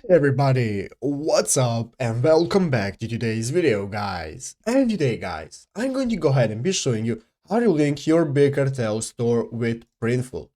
Hey everybody, what's up and welcome back to today's video guys. And today guys, I'm going to go ahead and be showing you how to link your Big Cartel store with Printful.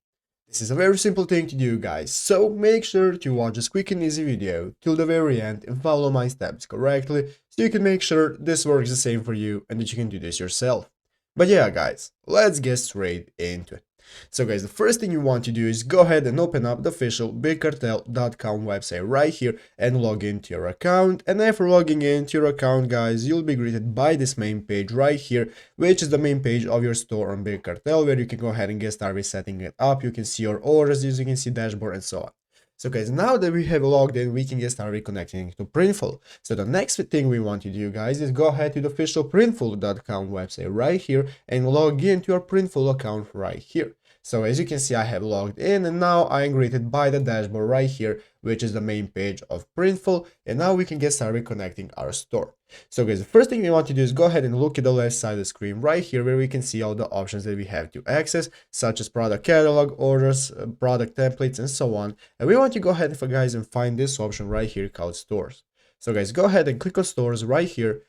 This is a very simple thing to do guys, so make sure to watch this quick and easy video till the very end and follow my steps correctly so you can make sure this works the same for you and that you can do this yourself. But yeah guys, let's get straight into it. So guys, the first thing you want to do is go ahead and open up the official bigcartel.com website right here and log into your account. And after logging into your account guys, you'll be greeted by this main page right here, which is the main page of your store on Big Cartel, where you can go ahead and get started setting it up. You can see your orders, you can see dashboard and so on. So guys, now that we have logged in, we can get started connecting to Printful. So the next thing we want to do guys is go ahead to the official printful.com website right here and log into your Printful account right here. So as you can see, I have logged in and now I am greeted by the dashboard right here, which is the main page of Printful. And now we can get started connecting our store. So guys, the first thing we want to do is go ahead and look at the left side of the screen right here, where we can see all the options that we have to access, such as product catalog, orders, product templates, and so on. And we want to go ahead guys and find this option right here called stores. So guys, go ahead and click on stores right here.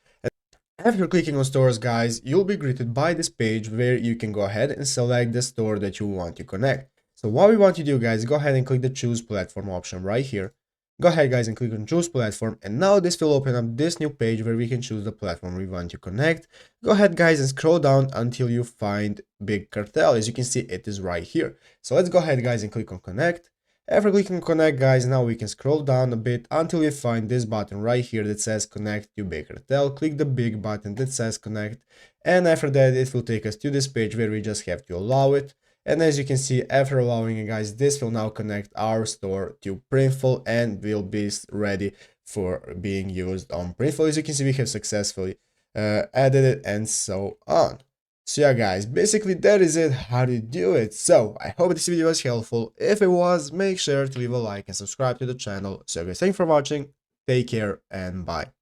After clicking on stores guys, you'll be greeted by this page where you can go ahead and select the store that you want to connect. So what we want to do guys, go ahead and click the choose platform option right here. Go ahead guys and click on choose platform, and now this will open up this new page where we can choose the platform we want to connect. Go ahead guys and scroll down until you find Big Cartel. As you can see, it is right here. So let's go ahead guys and click on connect. After clicking connect guys, now we can scroll down a bit until we find this button right here that says connect to Big Cartel. Click the big button that says connect, and after that it will take us to this page where we just have to allow it. And as you can see, after allowing it guys, this will now connect our store to Printful and will be ready for being used on Printful. As you can see, we have successfully added it and so on. So yeah guys, basically that is it, how to do it. So I hope this video was helpful. If it was, make sure to leave a like and subscribe to the channel. So guys, thanks for watching, take care and bye.